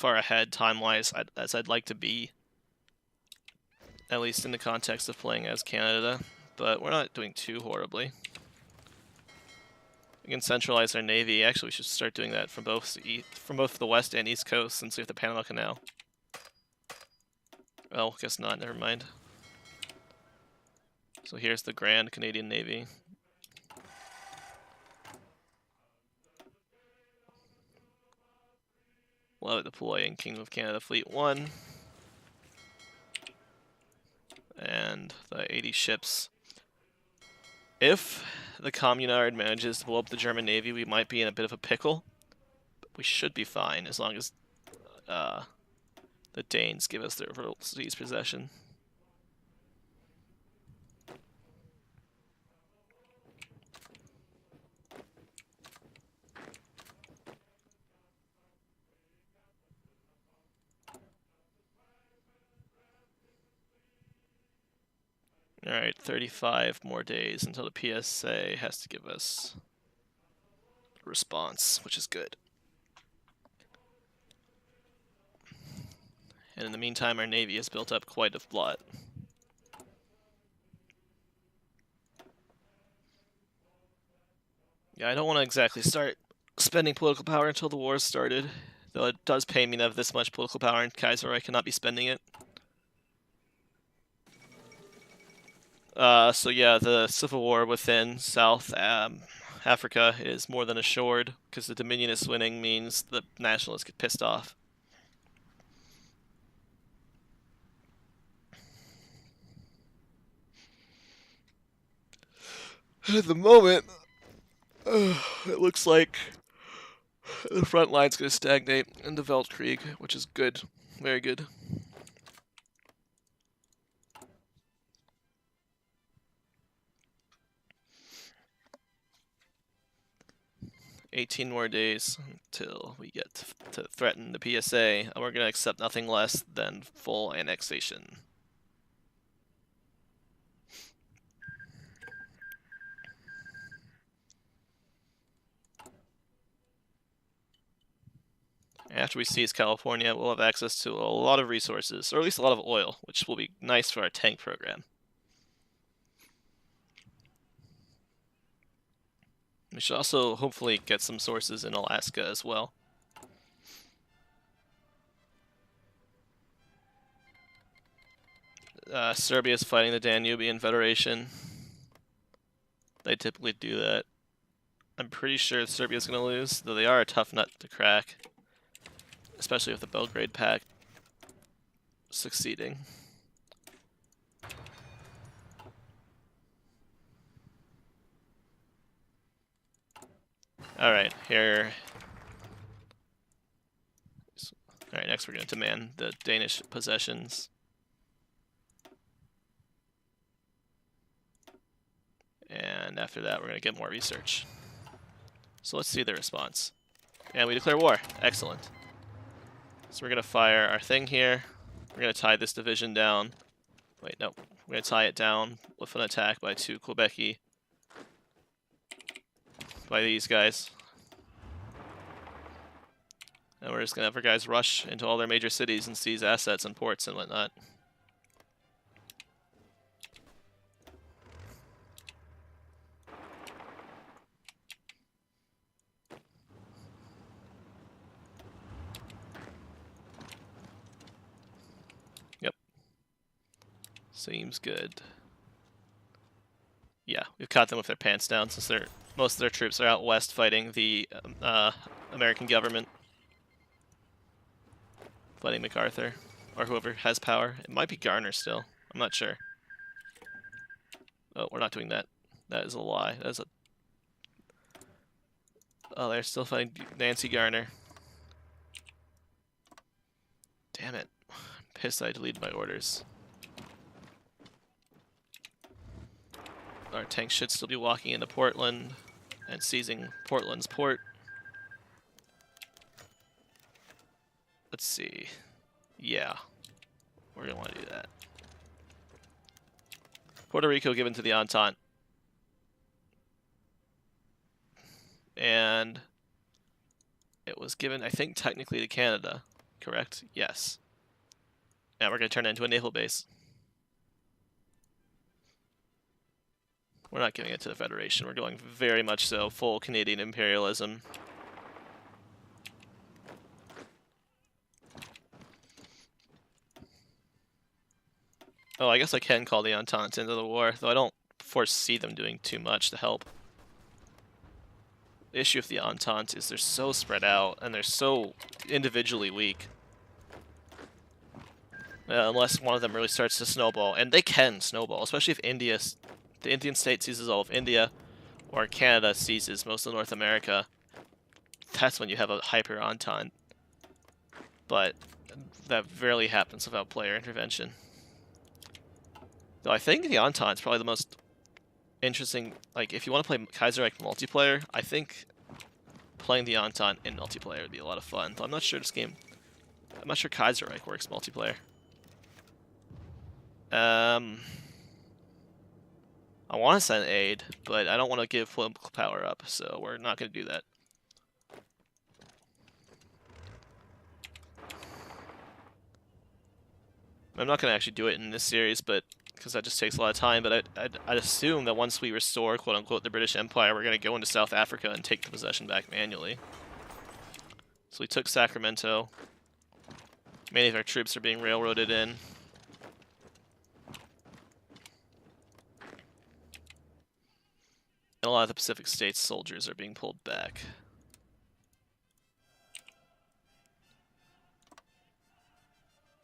far ahead time-wise as I'd like to be, at least in the context of playing as Canada, but we're not doing too horribly. We can centralize our navy. Actually, we should start doing that from both the west and east coast, since we have the Panama Canal. Oh, guess not. Never mind. So here's the Grand Canadian Navy. We'll deploy in Kingdom of Canada Fleet 1. And the 80 ships. If the Communard manages to blow up the German Navy, we might be in a bit of a pickle. But we should be fine as long as the Danes give us their overseas possession. Alright, 35 more days until the PSA has to give us a response, which is good. And in the meantime, our navy has built up quite a lot. Yeah, I don't want to exactly start spending political power until the war started, though it does pay me to have this much political power, and Kaiserreich cannot be spending it. So yeah, the civil war within South Africa is more than assured, because the Dominionists winning means the nationalists get pissed off. At the moment, it looks like the front line's going to stagnate in the Weltkrieg, which is good. Very good. $18 more days until we get to threaten the PSA, and we're going to accept nothing less than full annexation. After we seize California, we'll have access to a lot of resources, or at least a lot of oil, which will be nice for our tank program. We should also hopefully get some sources in Alaska as well. Serbia's fighting the Danubian Federation. They typically do that. I'm pretty sure Serbia's going to lose, though they are a tough nut to crack. Especially with the Belgrade Pact succeeding. Alright, here. Alright, next we're going to demand the Danish possessions. And after that, we're going to get more research. So let's see the response. And we declare war. Excellent. So we're going to fire our thing here. We're going to tie this division down. Wait, no. We're going to tie it down with an attack by 2 Quebeci. By these guys. And we're just going to have our guys rush into all their major cities and seize assets and ports and whatnot. Seems good. Yeah, we've caught them with their pants down since most of their troops are out west fighting the American government. Fighting MacArthur, or whoever has power. It might be Garner still. I'm not sure. Oh, we're not doing that. That is a lie. That is a... Oh, they're still fighting Nancy Garner. Damn it. I'm pissed I deleted my orders. Our tanks should still be walking into Portland and seizing Portland's port. Let's see. Yeah, we're going to want to do that. Puerto Rico given to the Entente. And it was given, I think, technically to Canada, correct? Yes. And we're going to turn it into a naval base. We're not giving it to the Federation. We're going very much so full Canadian imperialism. Oh, I guess I can call the Entente into the war, though I don't foresee them doing too much to help. The issue with the Entente is they're so spread out, and they're so individually weak. Unless one of them really starts to snowball, and they can snowball, especially if the Indian state seizes all of India, or Canada seizes most of North America. That's when you have a hyper Entente. But that rarely happens without player intervention. Though I think the Entente is probably the most interesting. Like, if you want to play Kaiserreich multiplayer, I think playing the Entente in multiplayer would be a lot of fun. Though I'm not sure I'm not sure Kaiserreich works multiplayer. I want to send aid, but I don't want to give political power up, so we're not going to do that. I'm not going to actually do it in this series, but because that just takes a lot of time. But I'd assume that once we restore, quote unquote, the British Empire, we're going to go into South Africa and take the possession back manually. So we took Sacramento. Many of our troops are being railroaded in. And a lot of the Pacific States soldiers are being pulled back.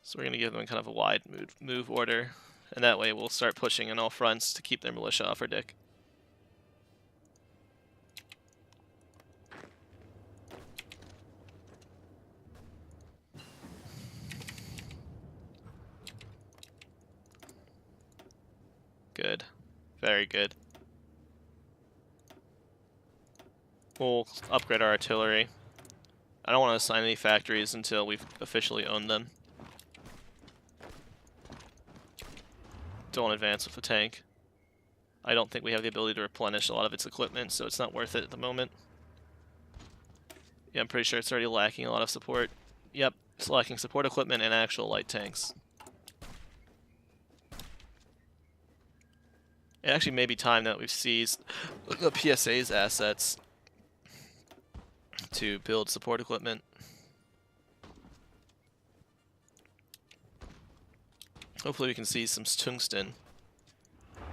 So we're going to give them kind of a wide move order, and that way we'll start pushing on all fronts to keep their militia off our dick. Good. Very good. We'll upgrade our artillery. I don't want to assign any factories until we've officially owned them. Don't advance with the tank. I don't think we have the ability to replenish a lot of its equipment, so it's not worth it at the moment. Yeah, I'm pretty sure it's already lacking a lot of support. Yep, it's lacking support equipment and actual light tanks. It actually may be time that we've seized the PSA's assets to build support equipment. Hopefully we can see some tungsten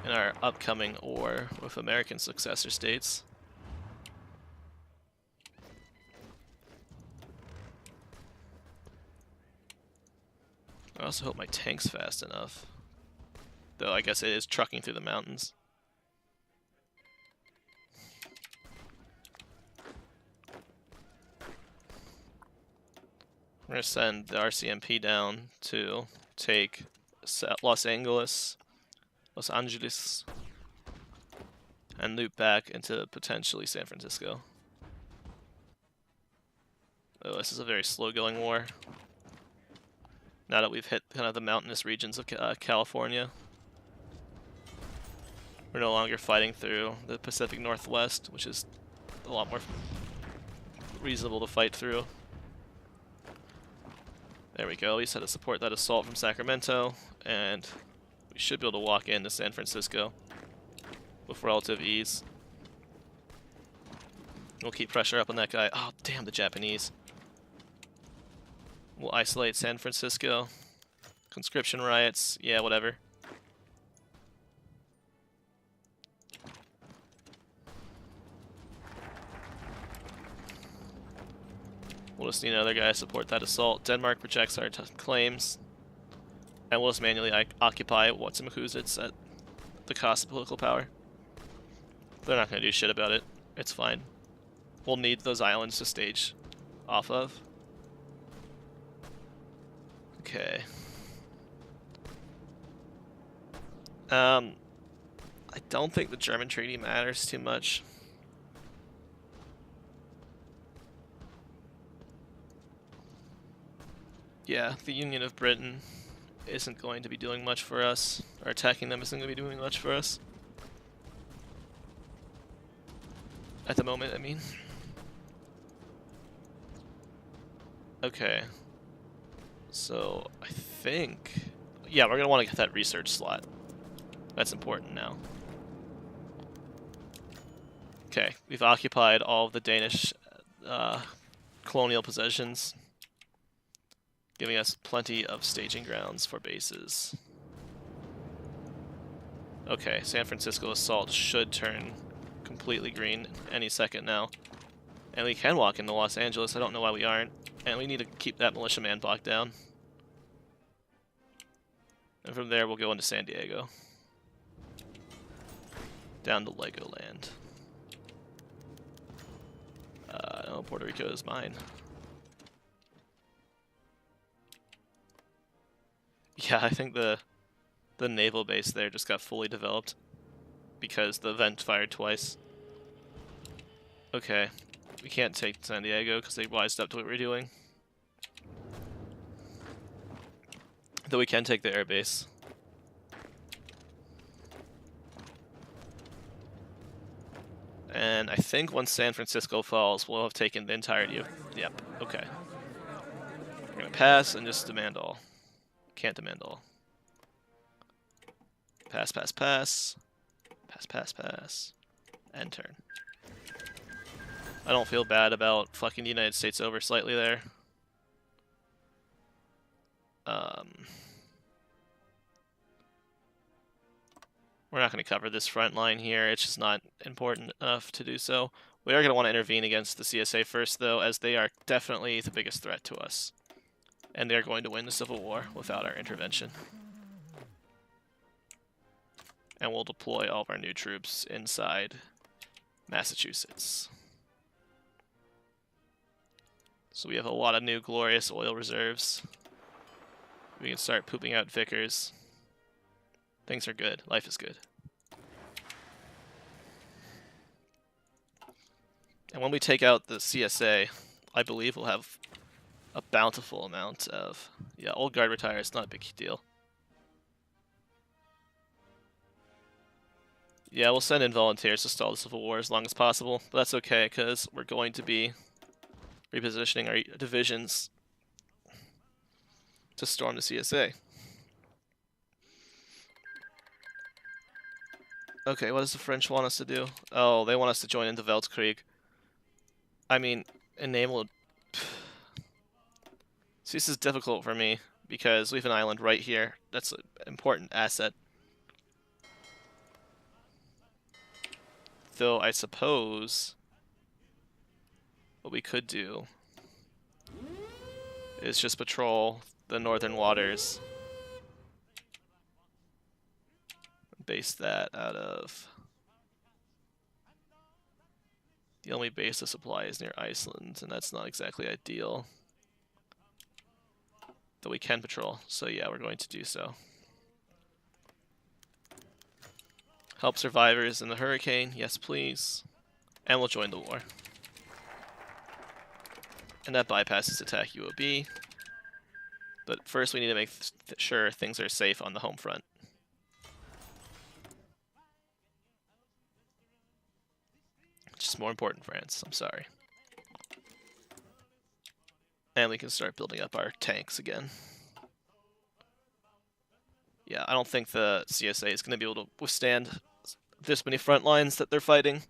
in our upcoming war with American successor states. I also hope my tank's fast enough. Though I guess it is trucking through the mountains. We're going to send the RCMP down to take Los Angeles, and loop back into potentially San Francisco. Oh, this is a very slow-going war. Now that we've hit kind of the mountainous regions of California. We're no longer fighting through the Pacific Northwest, which is a lot more reasonable to fight through. There we go, we just had to support that assault from Sacramento, and we should be able to walk into San Francisco with relative ease. We'll keep pressure up on that guy. Oh, damn the Japanese. We'll isolate San Francisco. Conscription riots, yeah, whatever. We'll just need another guy to support that assault. Denmark projects our claims. And we'll just manually occupy What's-Massachusetts at the cost of political power. They're not going to do shit about it. It's fine. We'll need those islands to stage off of. Okay. I don't think the German treaty matters too much. Yeah, the Union of Britain isn't going to be doing much for us. Or attacking them isn't going to be doing much for us. At the moment, I mean. Okay. So I think, yeah, we're gonna want to get that research slot. That's important now. Okay, we've occupied all of the Danish colonial possessions, giving us plenty of staging grounds for bases. Okay, San Francisco assault should turn completely green any second now. And we can walk into Los Angeles, I don't know why we aren't. And we need to keep that militiaman block down. And from there we'll go into San Diego. Down to Legoland. No, Puerto Rico is mine. Yeah, I think the naval base there just got fully developed because the vent fired twice. Okay, we can't take San Diego because they wised up to what we're doing. Though we can take the airbase. And I think once San Francisco falls, we'll have taken the entirety of... Yep, okay. We're gonna pass and just demand all. Can't demand all. Pass, pass, pass. Pass, pass, pass. End turn. I don't feel bad about fucking the United States over slightly there. We're not going to cover this front line here. It's just not important enough to do so. We are going to want to intervene against the CSA first, though, as they are definitely the biggest threat to us. And they're going to win the Civil War without our intervention. And we'll deploy all of our new troops inside Massachusetts. So we have a lot of new glorious oil reserves. We can start pooping out Vickers. Things are good. Life is good. And when we take out the CSA, I believe we'll have a bountiful amount of... Yeah, Old Guard retires, not a big deal. Yeah, we'll send in volunteers to stall the Civil War as long as possible, but that's okay, because we're going to be repositioning our divisions to storm the CSA. Okay, what does the French want us to do? Oh, they want us to join into Weltkrieg. I mean, enable... See, this is difficult for me, because we have an island right here. That's an important asset. Though, I suppose... what we could do is just patrol the northern waters. Base that out of... The only base of supply is near Iceland, and that's not exactly ideal. Though we can patrol, so yeah, we're going to do so. Help survivors in the hurricane, yes please. And we'll join the war. And that bypasses attack UOB. But first we need to make sure things are safe on the home front. Which is more important, France. I'm sorry. And we can start building up our tanks again. Yeah, I don't think the CSA is going to be able to withstand this many front lines that they're fighting.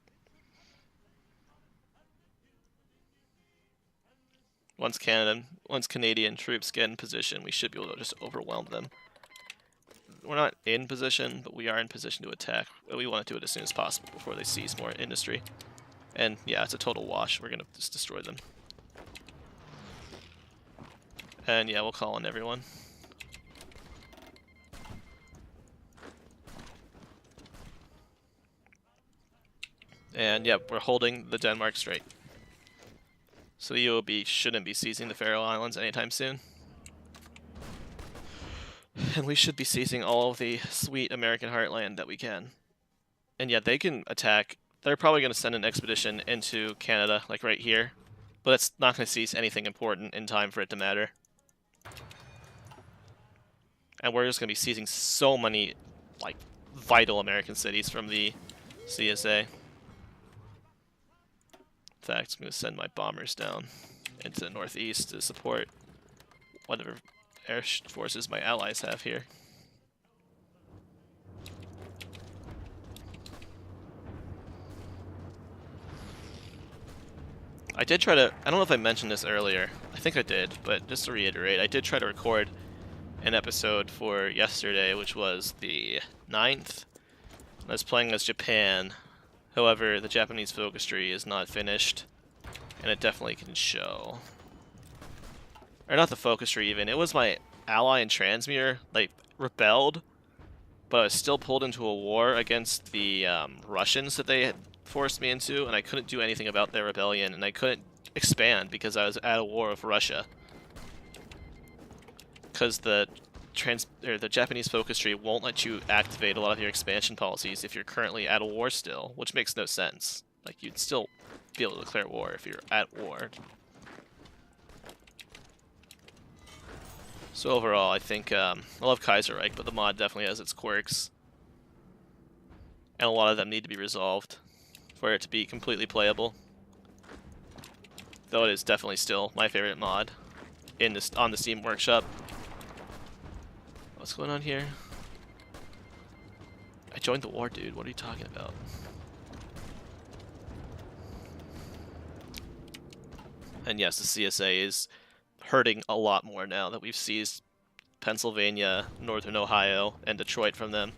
Once Canadian troops get in position, we should be able to just overwhelm them. We're not in position, but we are in position to attack. We want to do it as soon as possible before they seize more industry. And yeah, it's a total wash. We're going to just destroy them. And yeah, we'll call on everyone. And yeah, we're holding the Denmark Strait. So the UOB shouldn't be seizing the Faroe Islands anytime soon. And we should be seizing all of the sweet American heartland that we can. And yeah, they can attack. They're probably going to send an expedition into Canada, like right here. But it's not going to seize anything important in time for it to matter. And we're just going to be seizing so many, like, vital American cities from the CSA. In fact, I'm going to send my bombers down into the northeast to support whatever air forces my allies have here. I did try to, I don't know if I mentioned this earlier, I think I did, but just to reiterate, I did try to record an episode for yesterday, which was the 9th. I was playing as Japan, however, the Japanese focus tree is not finished, and it definitely can show. Or not the focus tree even, it was my ally in Transmere, like, rebelled, but I was still pulled into a war against the Russians that they had forced me into, and I couldn't do anything about their rebellion, and I couldn't expand because I was at a war with Russia. Because the Japanese focus tree won't let you activate a lot of your expansion policies if you're currently at a war still, which makes no sense. Like, you'd still be able to declare war if you're at war. So overall, I think I love Kaiserreich, but the mod definitely has its quirks. And a lot of them need to be resolved for it to be completely playable. Though it is definitely still my favorite mod in this, on the Steam Workshop. What's going on here? I joined the war, dude. What are you talking about? And yes, the CSA is hurting a lot more now that we've seized Pennsylvania, Northern Ohio, and Detroit from them.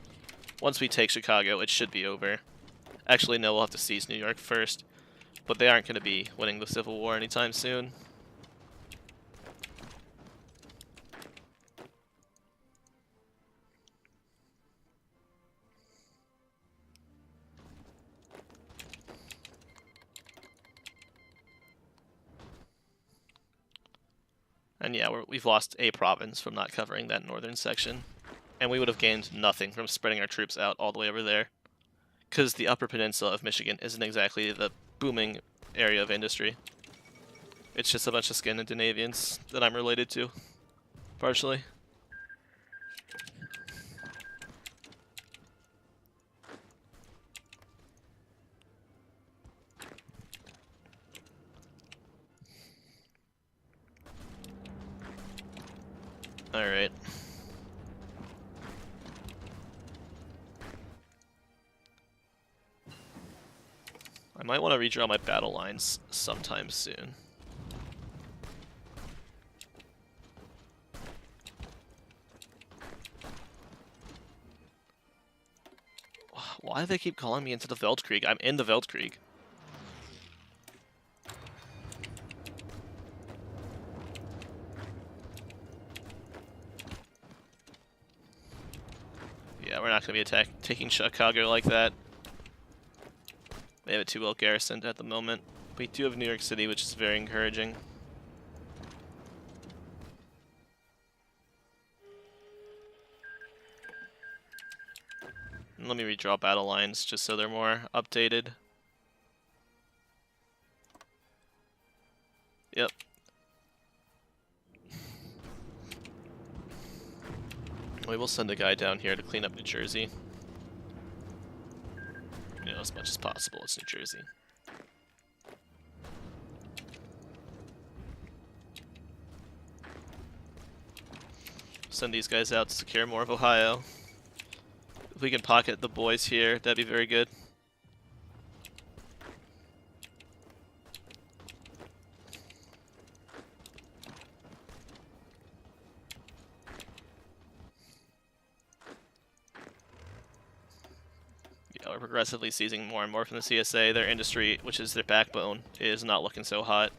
Once we take Chicago, it should be over. Actually, no, we'll have to seize New York first. But they aren't going to be winning the Civil War anytime soon. And yeah, we've lost a province from not covering that northern section. And we would have gained nothing from spreading our troops out all the way over there. Because the upper peninsula of Michigan isn't exactly the booming area of industry. It's just a bunch of Scandinavians that I'm related to, partially. Alright. I might want to redraw my battle lines sometime soon. Why do they keep calling me into the Weltkrieg? I'm in the Weltkrieg. Yeah, we're not going to be taking Chicago like that. They have it too well garrisoned at the moment. We do have New York City, which is very encouraging. And let me redraw battle lines just so they're more updated. Yep. We will send a guy down here to clean up New Jersey. You know, as much as possible, it's New Jersey. Send these guys out to secure more of Ohio. If we can pocket the boys here, that'd be very good. Yeah, we're progressively seizing more and more from the CSA. Their industry, which is their backbone, is not looking so hot.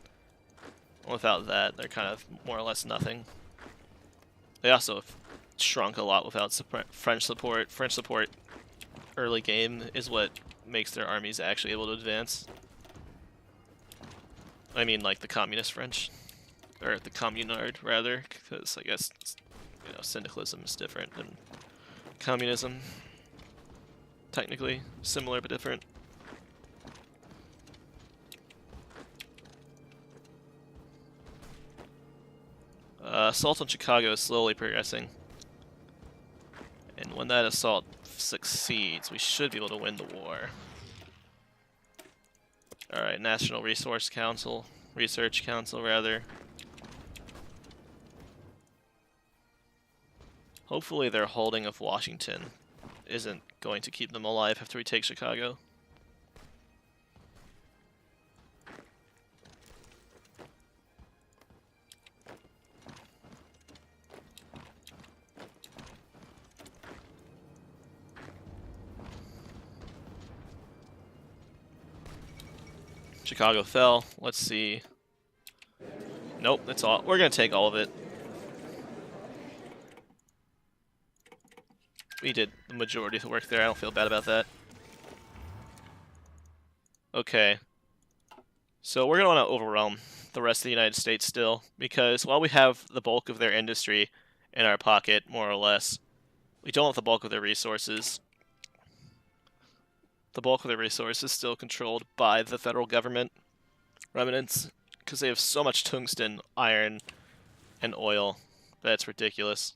Without that, they're kind of more or less nothing. They also have shrunk a lot without French support. French support early game is what makes their armies actually able to advance. I mean, like the communist French. Or the communard, rather, because I guess, you know, syndicalism is different than communism. Technically, similar but different. Assault on Chicago is slowly progressing. And when that assault succeeds, we should be able to win the war. Alright, National Research Council, rather. Hopefully their holding of Washington isn't going to keep them alive after we take Chicago. Chicago fell. Let's see. Nope, that's all. We're gonna take all of it. We did the majority of the work there. I don't feel bad about that. Okay. So we're gonna want to overwhelm the rest of the United States still, because while we have the bulk of their industry in our pocket, more or less, we don't have the bulk of their resources. The bulk of their resources is still controlled by the federal government remnants, because they have so much tungsten, iron, and oil. That's ridiculous.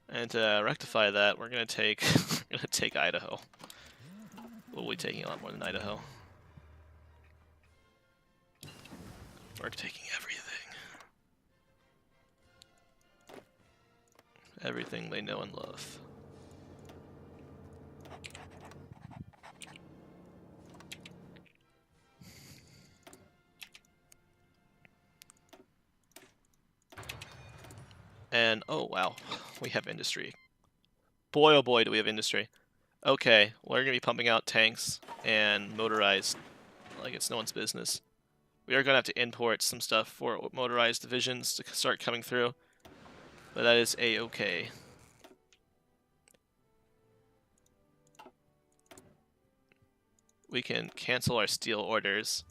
And to rectify that, we're gonna take we're gonna take Idaho. We'll be taking a lot more than Idaho. We're taking everything. Everything they know and love. And, oh wow, we have industry. Boy oh boy do we have industry. Okay, we're going to be pumping out tanks and motorized like it's no one's business. We are going to have to import some stuff for motorized divisions to start coming through. But that is a-okay. We can cancel our steel orders.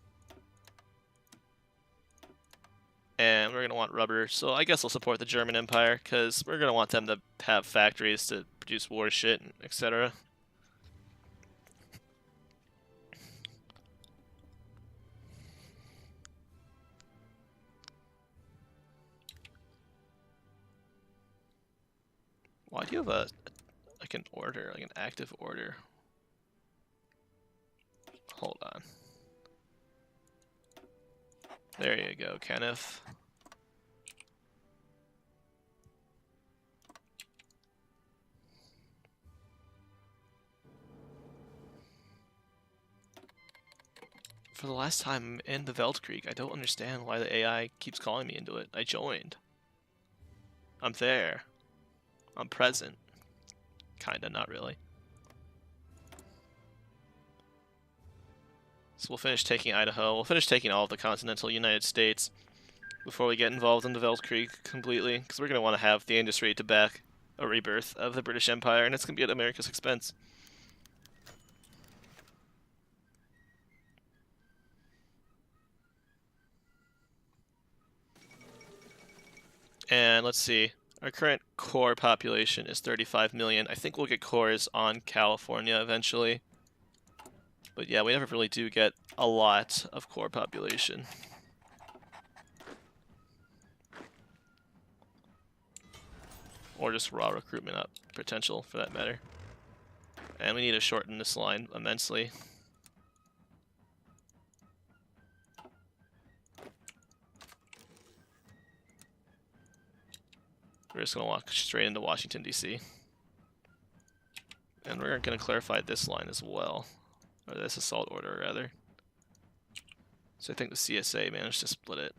And we're going to want rubber, so I guess we'll support the German Empire, because we're going to want them to have factories to produce war shit, etc. Why do you have like an order, like an active order? Hold on. There you go, Kenneth. For the last time in the Weltkrieg, I don't understand why the AI keeps calling me into it. I joined. I'm there. I'm present. Kinda, not really. So we'll finish taking Idaho. We'll finish taking all of the continental United States before we get involved in the Weltkrieg completely, because we're going to want to have the industry to back a rebirth of the British Empire, and it's going to be at America's expense. And let's see. Our current core population is 35 million. I think we'll get cores on California eventually. But yeah, we never really do get a lot of core population. Or just raw recruitment up potential, for that matter. And we need to shorten this line immensely. We're just going to walk straight into Washington, D.C. And we're going to clarify this line as well. Or this assault order, rather. So I think the CSA managed to split it.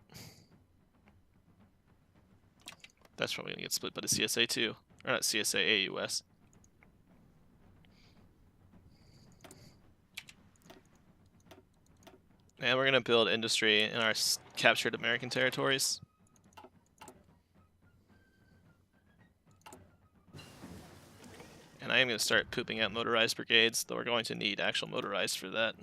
That's probably going to get split by the CSA too. Or not CSA, AUS. And we're going to build industry in our captured American territories. And I am going to start pooping out motorized brigades, though we're going to need actual motorized for that.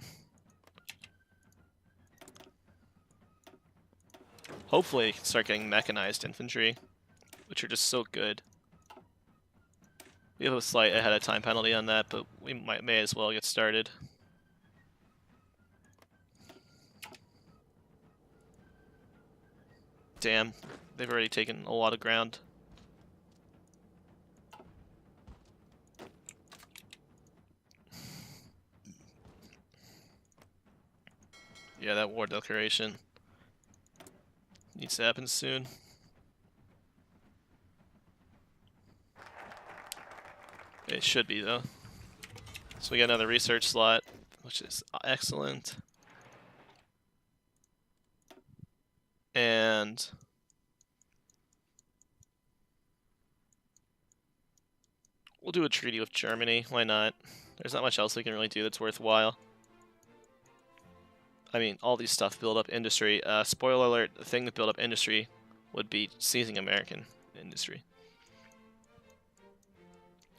Hopefully start getting mechanized infantry, which are just so good. We have a slight ahead of time penalty on that, but we may as well get started. Damn, they've already taken a lot of ground. Yeah, that war declaration needs to happen soon. It should be, though. So we got another research slot, which is excellent. And we'll do a treaty with Germany. Why not? There's not much else we can really do that's worthwhile. I mean, all these stuff build up industry. Spoiler alert, the thing that build up industry would be seizing American industry.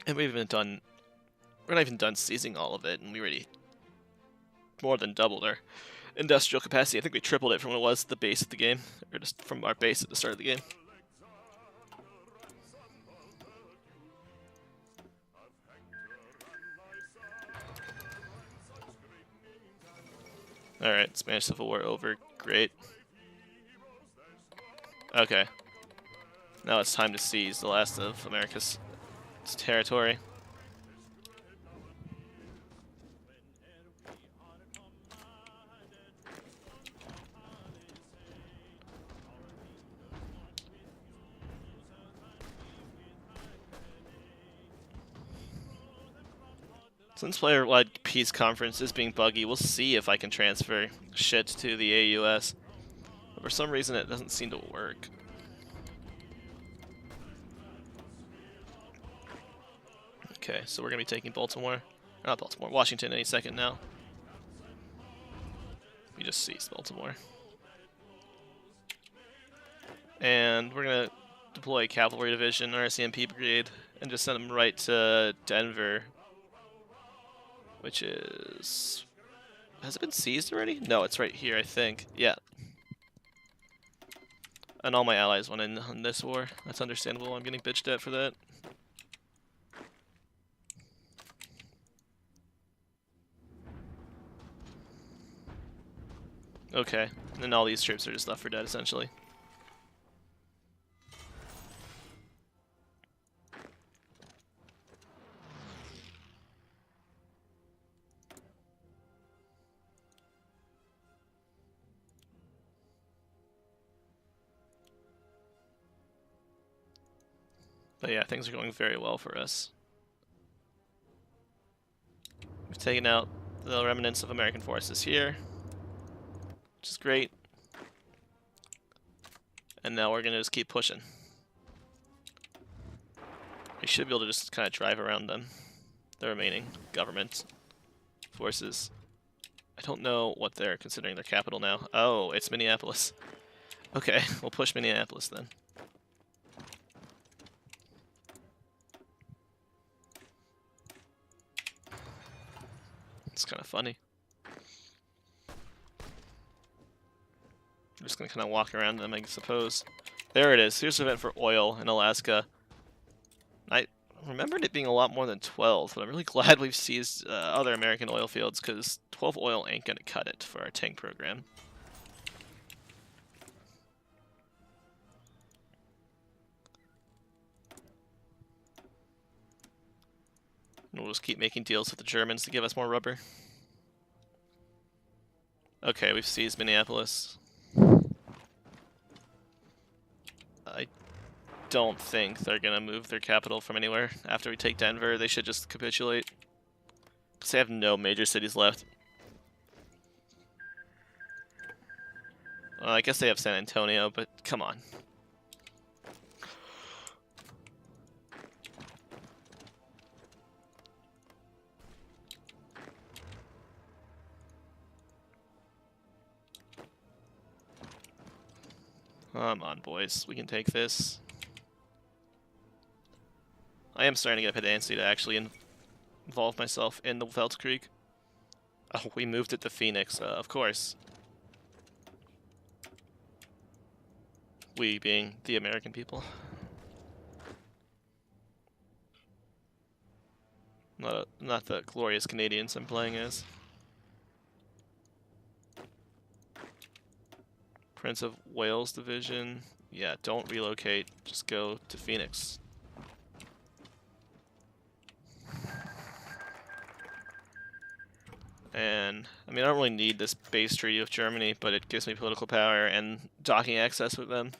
And we're not even done seizing all of it, and we already more than doubled our industrial capacity. I think we tripled it from what it was at the base of the game, or just from our base at the start of the game. Alright, Spanish Civil War over. Great. Okay. Now it's time to seize the last of America's territory. Since player-wide peace conference is being buggy, we'll see if I can transfer shit to the AUS. But for some reason, it doesn't seem to work. Okay, so we're going to be taking Baltimore. Not Baltimore, Washington any second now. We just seized Baltimore. And we're going to deploy a cavalry division, RCMP brigade, and just send them right to Denver. Which is... Has it been seized already? No, it's right here, I think. Yeah. And all my allies went in on this war. That's understandable. I'm getting bitched at for that. Okay. And then all these troops are just left for dead, essentially. But yeah, things are going very well for us. We've taken out the remnants of American forces here, which is great. And now we're going to just keep pushing. We should be able to just kind of drive around them, the remaining government forces. I don't know what they're considering their capital now. Oh, it's Minneapolis. Okay, we'll push Minneapolis then. It's kind of funny. I'm just going to kind of walk around them, I suppose. There it is. Here's an event for oil in Alaska. I remembered it being a lot more than 12, but I'm really glad we've seized other American oil fields, because 12 oil ain't going to cut it for our tank program. And we'll just keep making deals with the Germans to give us more rubber. Okay, we've seized Minneapolis. I don't think they're gonna move their capital from anywhere after we take Denver. They should just capitulate, because they have no major cities left. Well, I guess they have San Antonio, but come on. Come on, boys. We can take this. I am starting to get a pedancy to actually involve myself in the Feldkrieg. Oh, we moved it to Phoenix, of course. We being the American people. Not the glorious Canadians I'm playing as. Prince of Wales Division. Yeah, don't relocate. Just go to Phoenix. And, I mean, I don't really need this base treaty with Germany, but it gives me political power and docking access with them.